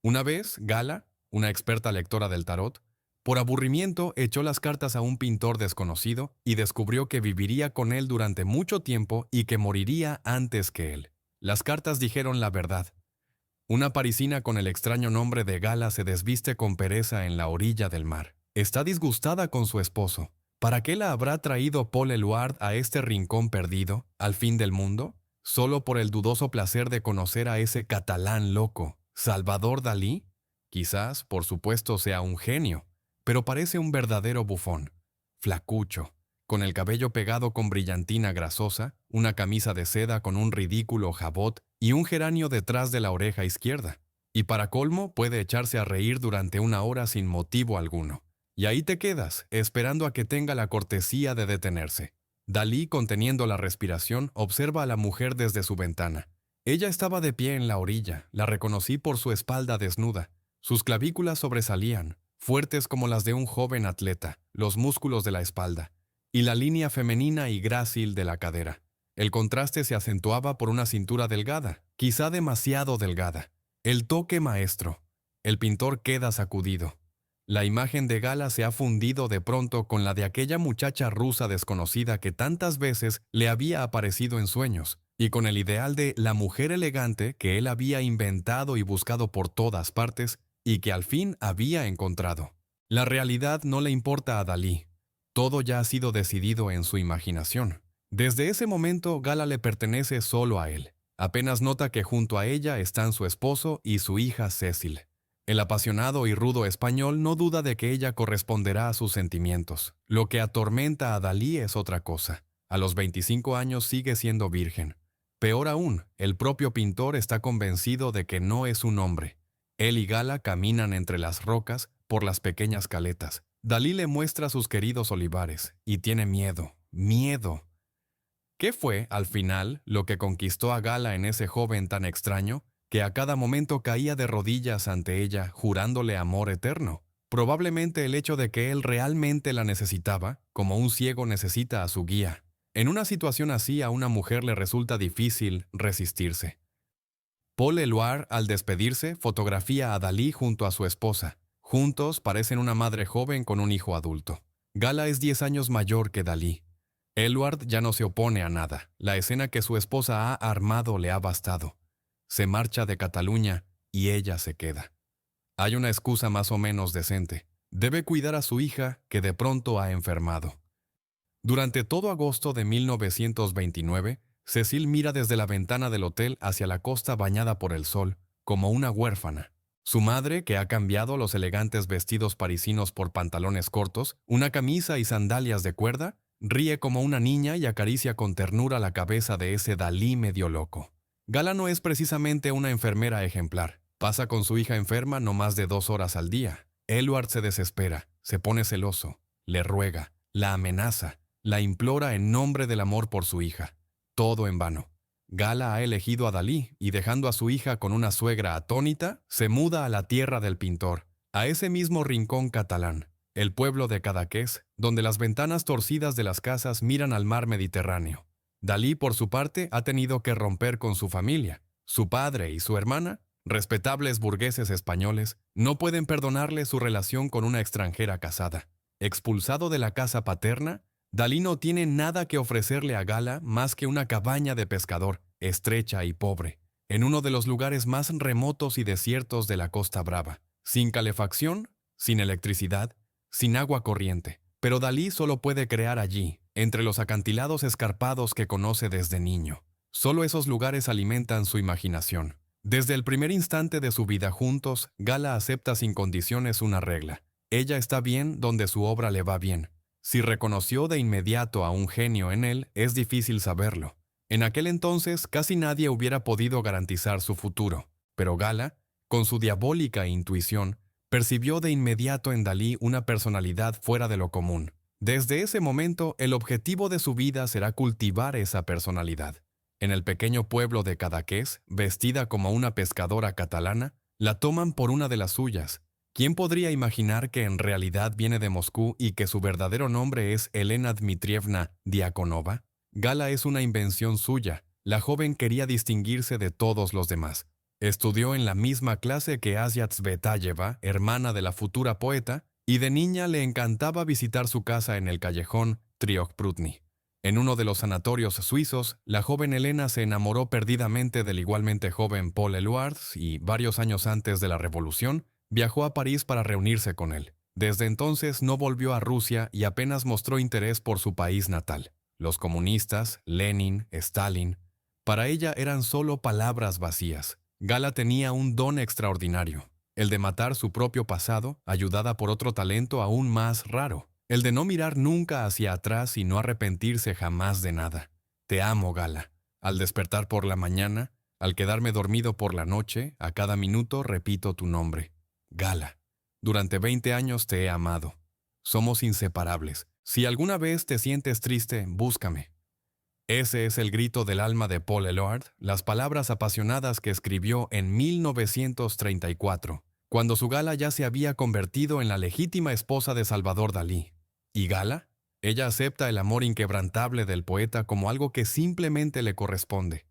Una vez, Gala, una experta lectora del tarot, por aburrimiento echó las cartas a un pintor desconocido y descubrió que viviría con él durante mucho tiempo y que moriría antes que él. Las cartas dijeron la verdad. Una parisina con el extraño nombre de Gala se desviste con pereza en la orilla del mar. Está disgustada con su esposo. ¿Para qué la habrá traído Paul Eluard a este rincón perdido, al fin del mundo? ¿Solo por el dudoso placer de conocer a ese catalán loco, Salvador Dalí? Quizás, por supuesto, sea un genio, pero parece un verdadero bufón. Flacucho, con el cabello pegado con brillantina grasosa, una camisa de seda con un ridículo jabot y un geranio detrás de la oreja izquierda. Y para colmo, puede echarse a reír durante una hora sin motivo alguno. Y ahí te quedas, esperando a que tenga la cortesía de detenerse. Dalí, conteniendo la respiración, observa a la mujer desde su ventana. Ella estaba de pie en la orilla, la reconocí por su espalda desnuda. Sus clavículas sobresalían, fuertes como las de un joven atleta, los músculos de la espalda, y la línea femenina y grácil de la cadera. El contraste se acentuaba por una cintura delgada, quizá demasiado delgada. El toque maestro. El pintor queda sacudido. La imagen de Gala se ha fundido de pronto con la de aquella muchacha rusa desconocida que tantas veces le había aparecido en sueños, y con el ideal de la mujer elegante que él había inventado y buscado por todas partes, y que al fin había encontrado. La realidad no le importa a Dalí. Todo ya ha sido decidido en su imaginación. Desde ese momento, Gala le pertenece solo a él. Apenas nota que junto a ella están su esposo y su hija Cecil. El apasionado y rudo español no duda de que ella corresponderá a sus sentimientos. Lo que atormenta a Dalí es otra cosa. A los 25 años sigue siendo virgen. Peor aún, el propio pintor está convencido de que no es un hombre. Él y Gala caminan entre las rocas por las pequeñas caletas. Dalí le muestra sus queridos olivares y tiene miedo, miedo. ¿Qué fue, al final, lo que conquistó a Gala en ese joven tan extraño, que a cada momento caía de rodillas ante ella, jurándole amor eterno? Probablemente el hecho de que él realmente la necesitaba, como un ciego necesita a su guía. En una situación así a una mujer le resulta difícil resistirse. Paul Eluard, al despedirse, fotografía a Dalí junto a su esposa. Juntos parecen una madre joven con un hijo adulto. Gala es 10 años mayor que Dalí. Eluard ya no se opone a nada. La escena que su esposa ha armado le ha bastado. Se marcha de Cataluña y ella se queda. Hay una excusa más o menos decente. Debe cuidar a su hija que de pronto ha enfermado. Durante todo agosto de 1929, Cecil mira desde la ventana del hotel hacia la costa bañada por el sol, como una huérfana. Su madre, que ha cambiado los elegantes vestidos parisinos por pantalones cortos, una camisa y sandalias de cuerda, ríe como una niña y acaricia con ternura la cabeza de ese Dalí medio loco. Gala no es precisamente una enfermera ejemplar. Pasa con su hija enferma no más de 2 horas al día. Eluard se desespera, se pone celoso, le ruega, la amenaza, la implora en nombre del amor por su hija. Todo en vano. Gala ha elegido a Dalí y dejando a su hija con una suegra atónita, se muda a la tierra del pintor, a ese mismo rincón catalán, el pueblo de Cadaqués, donde las ventanas torcidas de las casas miran al mar Mediterráneo. Dalí, por su parte, ha tenido que romper con su familia. Su padre y su hermana, respetables burgueses españoles, no pueden perdonarle su relación con una extranjera casada. Expulsado de la casa paterna, Dalí no tiene nada que ofrecerle a Gala más que una cabaña de pescador, estrecha y pobre, en uno de los lugares más remotos y desiertos de la Costa Brava, sin calefacción, sin electricidad, sin agua corriente. Pero Dalí solo puede crear allí, entre los acantilados escarpados que conoce desde niño. Solo esos lugares alimentan su imaginación. Desde el primer instante de su vida juntos, Gala acepta sin condiciones una regla. Ella está bien donde su obra le va bien. Si reconoció de inmediato a un genio en él, es difícil saberlo. En aquel entonces casi nadie hubiera podido garantizar su futuro, pero Gala, con su diabólica intuición, percibió de inmediato en Dalí una personalidad fuera de lo común. Desde ese momento, el objetivo de su vida será cultivar esa personalidad. En el pequeño pueblo de Cadaqués, vestida como una pescadora catalana, la toman por una de las suyas. ¿Quién podría imaginar que en realidad viene de Moscú y que su verdadero nombre es Elena Dmitrievna Diakonova? Gala es una invención suya. La joven quería distinguirse de todos los demás. Estudió en la misma clase que Asia Tsvetáyeva, hermana de la futura poeta, y de niña le encantaba visitar su casa en el callejón Triokprudny. En uno de los sanatorios suizos, la joven Elena se enamoró perdidamente del igualmente joven Paul Eluard y, varios años antes de la Revolución, viajó a París para reunirse con él. Desde entonces no volvió a Rusia y apenas mostró interés por su país natal. Los comunistas, Lenin, Stalin, para ella eran solo palabras vacías. Gala tenía un don extraordinario, el de matar su propio pasado, ayudada por otro talento aún más raro, el de no mirar nunca hacia atrás y no arrepentirse jamás de nada. Te amo, Gala. Al despertar por la mañana, al quedarme dormido por la noche, a cada minuto repito tu nombre. Gala. Durante 20 años te he amado. Somos inseparables. Si alguna vez te sientes triste, búscame. Ese es el grito del alma de Paul Eluard, las palabras apasionadas que escribió en 1934, cuando su Gala ya se había convertido en la legítima esposa de Salvador Dalí. ¿Y Gala? Ella acepta el amor inquebrantable del poeta como algo que simplemente le corresponde.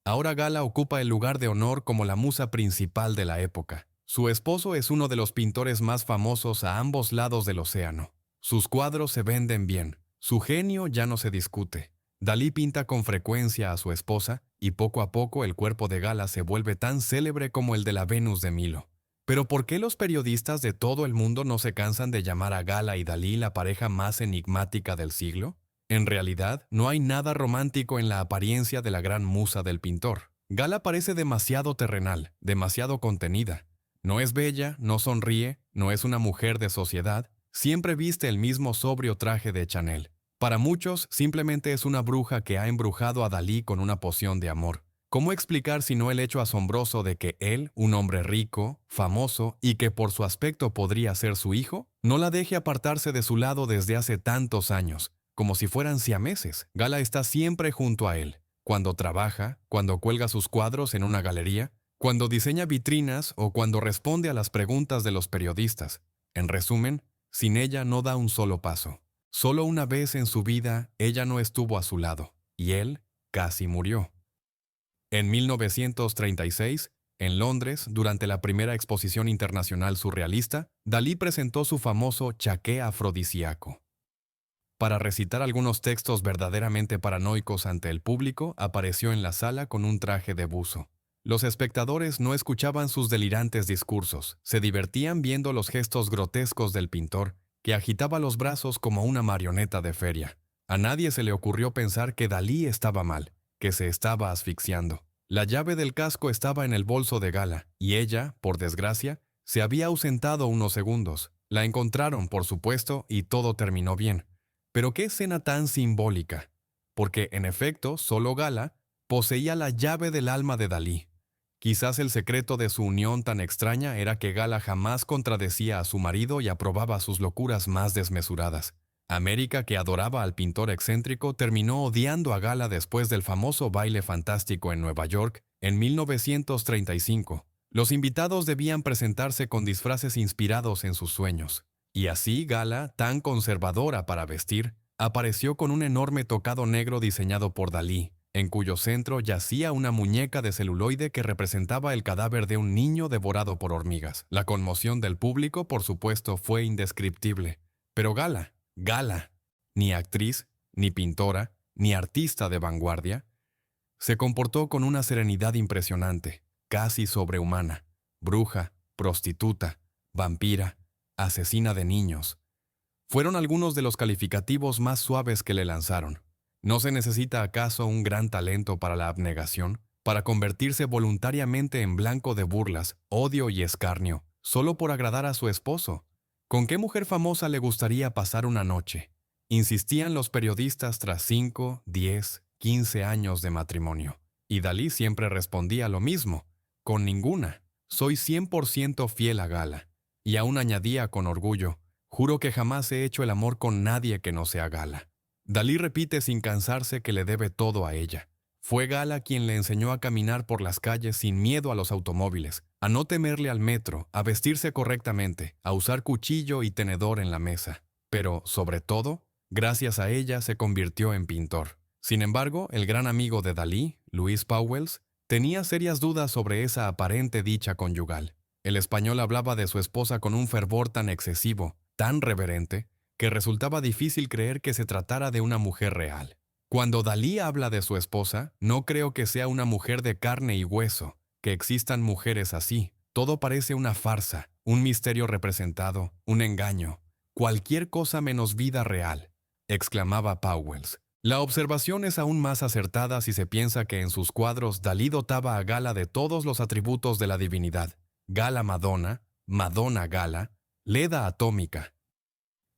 Ahora Gala ocupa el lugar de honor como la musa principal de la época. Su esposo es uno de los pintores más famosos a ambos lados del océano. Sus cuadros se venden bien. Su genio ya no se discute. Dalí pinta con frecuencia a su esposa y poco a poco el cuerpo de Gala se vuelve tan célebre como el de la Venus de Milo. Pero ¿por qué los periodistas de todo el mundo no se cansan de llamar a Gala y Dalí la pareja más enigmática del siglo? En realidad, no hay nada romántico en la apariencia de la gran musa del pintor. Gala parece demasiado terrenal, demasiado contenida. No es bella, no sonríe, no es una mujer de sociedad, siempre viste el mismo sobrio traje de Chanel. Para muchos, simplemente es una bruja que ha embrujado a Dalí con una poción de amor. ¿Cómo explicar sino el hecho asombroso de que él, un hombre rico, famoso y que por su aspecto podría ser su hijo, no la deje apartarse de su lado desde hace tantos años, como si fueran siameses? Gala está siempre junto a él, cuando trabaja, cuando cuelga sus cuadros en una galería, cuando diseña vitrinas o cuando responde a las preguntas de los periodistas. En resumen, sin ella no da un solo paso. Solo una vez en su vida ella no estuvo a su lado, y él casi murió. En 1936, en Londres, durante la primera exposición internacional surrealista, Dalí presentó su famoso chaqué afrodisíaco. Para recitar algunos textos verdaderamente paranoicos ante el público, apareció en la sala con un traje de buzo. Los espectadores no escuchaban sus delirantes discursos, se divertían viendo los gestos grotescos del pintor, que agitaba los brazos como una marioneta de feria. A nadie se le ocurrió pensar que Dalí estaba mal, que se estaba asfixiando. La llave del casco estaba en el bolso de Gala, y ella, por desgracia, se había ausentado unos segundos. La encontraron, por supuesto, y todo terminó bien. Pero qué escena tan simbólica, porque, en efecto, solo Gala poseía la llave del alma de Dalí. Quizás el secreto de su unión tan extraña era que Gala jamás contradecía a su marido y aprobaba sus locuras más desmesuradas. América, que adoraba al pintor excéntrico, terminó odiando a Gala después del famoso baile fantástico en Nueva York en 1935. Los invitados debían presentarse con disfraces inspirados en sus sueños. Y así Gala, tan conservadora para vestir, apareció con un enorme tocado negro diseñado por Dalí, en cuyo centro yacía una muñeca de celuloide que representaba el cadáver de un niño devorado por hormigas. La conmoción del público, por supuesto, fue indescriptible. Pero Gala, ni actriz, ni pintora, ni artista de vanguardia, se comportó con una serenidad impresionante, casi sobrehumana. Bruja, prostituta, vampira, asesina de niños. Fueron algunos de los calificativos más suaves que le lanzaron. ¿No se necesita acaso un gran talento para la abnegación, para convertirse voluntariamente en blanco de burlas, odio y escarnio, solo por agradar a su esposo? ¿Con qué mujer famosa le gustaría pasar una noche? Insistían los periodistas tras 5, 10, 15 años de matrimonio. Y Dalí siempre respondía lo mismo: con ninguna. Soy 100% fiel a Gala. Y aún añadía con orgullo: juro que jamás he hecho el amor con nadie que no sea Gala. Dalí repite sin cansarse que le debe todo a ella. Fue Gala quien le enseñó a caminar por las calles sin miedo a los automóviles, a no temerle al metro, a vestirse correctamente, a usar cuchillo y tenedor en la mesa. Pero, sobre todo, gracias a ella se convirtió en pintor. Sin embargo, el gran amigo de Dalí, Louis Pauwels, Tenía serias dudas sobre esa aparente dicha conyugal. El español hablaba de su esposa con un fervor tan excesivo, tan reverente, que resultaba difícil creer que se tratara de una mujer real. Cuando Dalí habla de su esposa, no creo que sea una mujer de carne y hueso, que existan mujeres así. Todo parece una farsa, un misterio representado, un engaño, cualquier cosa menos vida real, exclamaba Pauwels. La observación es aún más acertada si se piensa que en sus cuadros Dalí dotaba a Gala de todos los atributos de la divinidad. Gala Madonna, Madonna Gala, Leda atómica.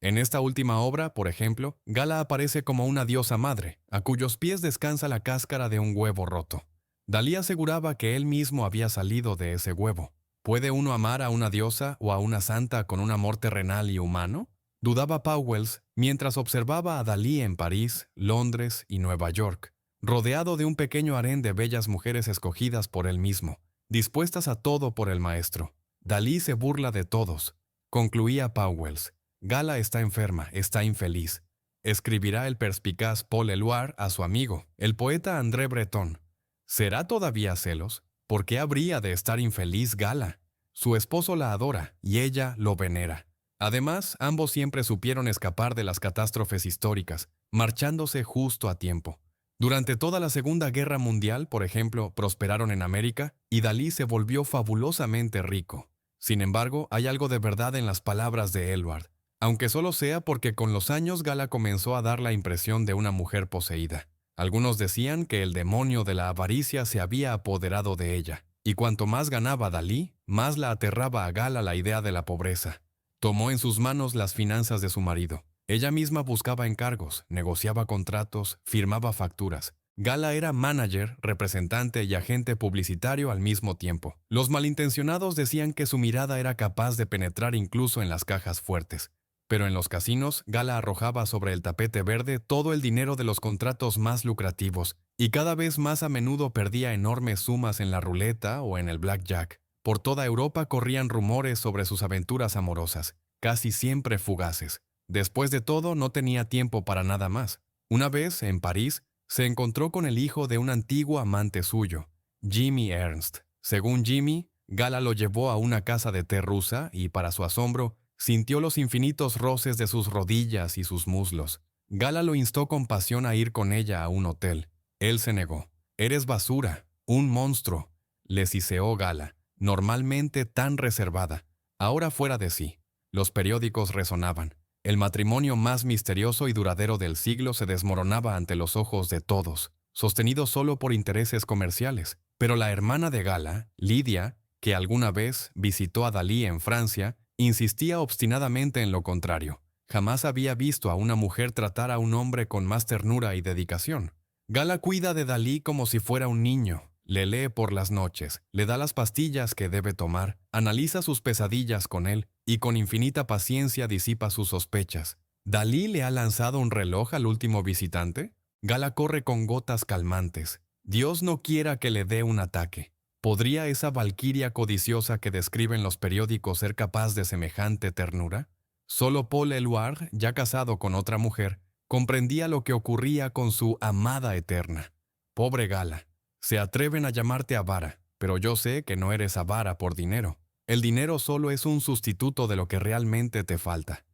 En esta última obra, por ejemplo, Gala aparece como una diosa madre, a cuyos pies descansa la cáscara de un huevo roto. Dalí aseguraba que él mismo había salido de ese huevo. ¿Puede uno amar a una diosa o a una santa con un amor terrenal y humano? Dudaba Pauwels mientras observaba a Dalí en París, Londres y Nueva York, rodeado de un pequeño harén de bellas mujeres escogidas por él mismo, dispuestas a todo por el maestro. Dalí se burla de todos, concluía Pauwels. Gala está enferma, está infeliz. Escribirá el perspicaz Paul Éluard a su amigo, el poeta André Breton. ¿Será todavía celos? ¿Por qué habría de estar infeliz Gala? Su esposo la adora y ella lo venera. Además, ambos siempre supieron escapar de las catástrofes históricas, marchándose justo a tiempo. Durante toda la Segunda Guerra Mundial, por ejemplo, prosperaron en América y Dalí se volvió fabulosamente rico. Sin embargo, hay algo de verdad en las palabras de Éluard, aunque solo sea porque con los años Gala comenzó a dar la impresión de una mujer poseída. Algunos decían que el demonio de la avaricia se había apoderado de ella, y cuanto más ganaba Dalí, más la aterraba a Gala la idea de la pobreza. Tomó en sus manos las finanzas de su marido. Ella misma buscaba encargos, negociaba contratos, firmaba facturas. Gala era manager, representante y agente publicitario al mismo tiempo. Los malintencionados decían que su mirada era capaz de penetrar incluso en las cajas fuertes. Pero en los casinos, Gala arrojaba sobre el tapete verde todo el dinero de los contratos más lucrativos, y cada vez más a menudo perdía enormes sumas en la ruleta o en el blackjack. Por toda Europa corrían rumores sobre sus aventuras amorosas, casi siempre fugaces. Después de todo, no tenía tiempo para nada más. Una vez, en París, se encontró con el hijo de un antiguo amante suyo, Jimmy Ernst. Según Jimmy, Gala lo llevó a una casa de té rusa y, para su asombro, sintió los infinitos roces de sus rodillas y sus muslos. Gala lo instó con pasión a ir con ella a un hotel. Él se negó. «Eres basura, un monstruo», le siseó Gala, normalmente tan reservada, ahora fuera de sí. Los periódicos resonaban. El matrimonio más misterioso y duradero del siglo se desmoronaba ante los ojos de todos, sostenido solo por intereses comerciales. Pero la hermana de Gala, Lidia, que alguna vez visitó a Dalí en Francia, insistía obstinadamente en lo contrario. Jamás había visto a una mujer tratar a un hombre con más ternura y dedicación. Gala cuida de Dalí como si fuera un niño. Le lee por las noches, le da las pastillas que debe tomar, analiza sus pesadillas con él y con infinita paciencia disipa sus sospechas. ¿Dalí le ha lanzado un reloj al último visitante? Gala corre con gotas calmantes. Dios no quiera que le dé un ataque. ¿Podría esa valquiria codiciosa que describen los periódicos ser capaz de semejante ternura? Solo Paul Éluard, ya casado con otra mujer, comprendía lo que ocurría con su amada eterna. Pobre Gala. Se atreven a llamarte avara, pero yo sé que no eres avara por dinero. El dinero solo es un sustituto de lo que realmente te falta.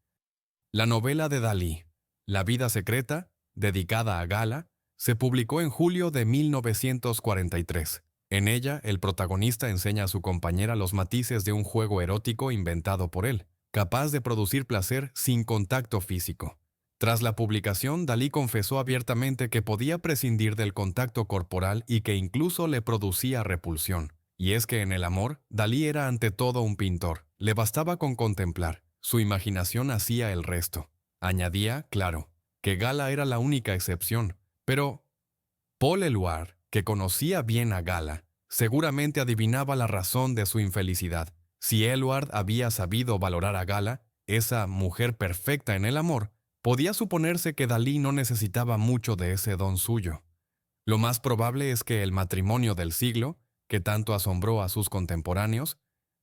La novela de Dalí, La vida secreta, dedicada a Gala, se publicó en julio de 1943. En ella, el protagonista enseña a su compañera los matices de un juego erótico inventado por él, capaz de producir placer sin contacto físico. Tras la publicación, Dalí confesó abiertamente que podía prescindir del contacto corporal y que incluso le producía repulsión. Y es que en el amor, Dalí era ante todo un pintor. Le bastaba con contemplar. Su imaginación hacía el resto. Añadía, claro, que Gala era la única excepción. Pero Paul Éluard, que conocía bien a Gala, seguramente adivinaba la razón de su infelicidad. Si Éluard había sabido valorar a Gala, esa mujer perfecta en el amor, podía suponerse que Dalí no necesitaba mucho de ese don suyo. Lo más probable es que el matrimonio del siglo, que tanto asombró a sus contemporáneos,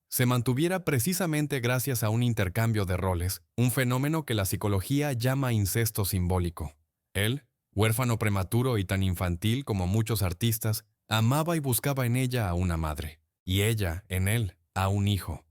se mantuviera precisamente gracias a un intercambio de roles, un fenómeno que la psicología llama incesto simbólico. Él, huérfano prematuro y tan infantil como muchos artistas, Amaba y buscaba en ella a una madre, y ella, en él, a un hijo.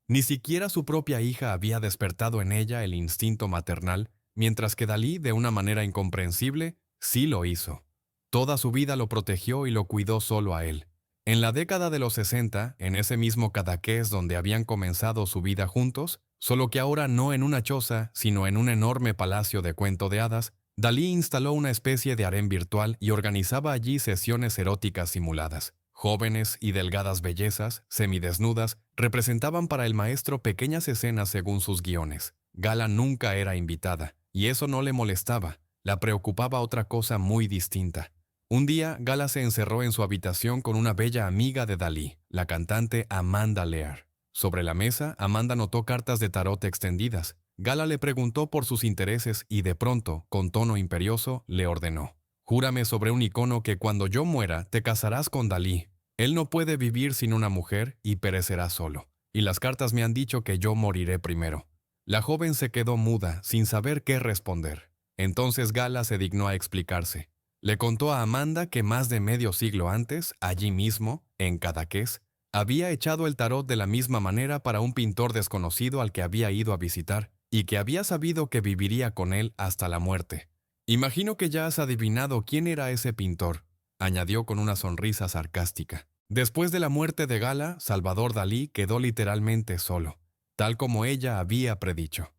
Ni siquiera su propia hija había despertado en ella el instinto maternal, mientras que Dalí, de una manera incomprensible, sí lo hizo. Toda su vida lo protegió y lo cuidó solo a él. En la década de los 60, en ese mismo Cadaqués donde habían comenzado su vida juntos, solo que ahora no en una choza, sino en un enorme palacio de cuento de hadas, Dalí instaló una especie de harén virtual y organizaba allí sesiones eróticas simuladas. Jóvenes y delgadas bellezas, semidesnudas, representaban para el maestro pequeñas escenas según sus guiones. Gala nunca era invitada, y eso no le molestaba, la preocupaba otra cosa muy distinta. Un día, Gala se encerró en su habitación con una bella amiga de Dalí, la cantante Amanda Lear. Sobre la mesa, Amanda notó cartas de tarot extendidas. Gala le preguntó por sus intereses y de pronto, con tono imperioso, le ordenó: «Júrame sobre un icono que cuando yo muera te casarás con Dalí. Él no puede vivir sin una mujer y perecerá solo. Y las cartas me han dicho que yo moriré primero». La joven se quedó muda, sin saber qué responder. Entonces Gala se dignó a explicarse. Le contó a Amanda que más de medio siglo antes, allí mismo, en Cadaqués, había echado el tarot de la misma manera para un pintor desconocido al que había ido a visitar, y que había sabido que viviría con él hasta la muerte. «Imagino que ya has adivinado quién era ese pintor», añadió con una sonrisa sarcástica. Después de la muerte de Gala, Salvador Dalí quedó literalmente solo, tal como ella había predicho.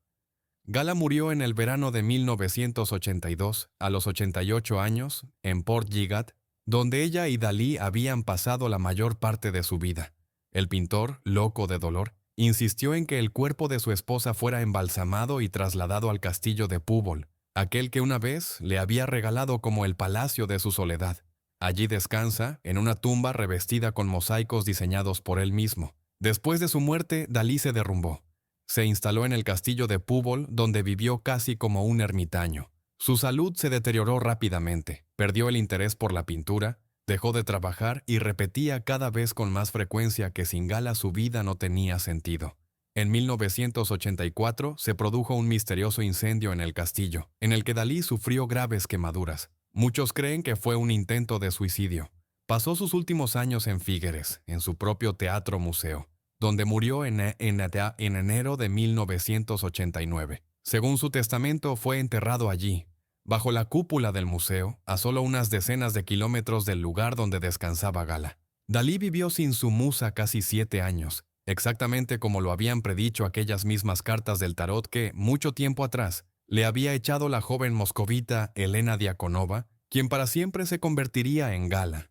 Gala murió en el verano de 1982, a los 88 años, en Port Lligat, donde ella y Dalí habían pasado la mayor parte de su vida. El pintor, loco de dolor, insistió en que el cuerpo de su esposa fuera embalsamado y trasladado al castillo de Púbol, aquel que una vez le había regalado como el palacio de su soledad. Allí descansa, en una tumba revestida con mosaicos diseñados por él mismo. Después de su muerte, Dalí se derrumbó. Se instaló en el castillo de Púbol, donde vivió casi como un ermitaño. Su salud se deterioró rápidamente, perdió el interés por la pintura, dejó de trabajar y repetía cada vez con más frecuencia que sin Gala su vida no tenía sentido. En 1984 se produjo un misterioso incendio en el castillo, en el que Dalí sufrió graves quemaduras. Muchos creen que fue un intento de suicidio. Pasó sus últimos años en Figueres, en su propio teatro-museo, donde murió en enero de 1989. Según su testamento, fue enterrado allí, bajo la cúpula del museo, a solo unas decenas de kilómetros del lugar donde descansaba Gala. Dalí vivió sin su musa casi 7 años, exactamente como lo habían predicho aquellas mismas cartas del tarot que, mucho tiempo atrás, le había echado la joven moscovita Elena Diakonova, quien para siempre se convertiría en Gala.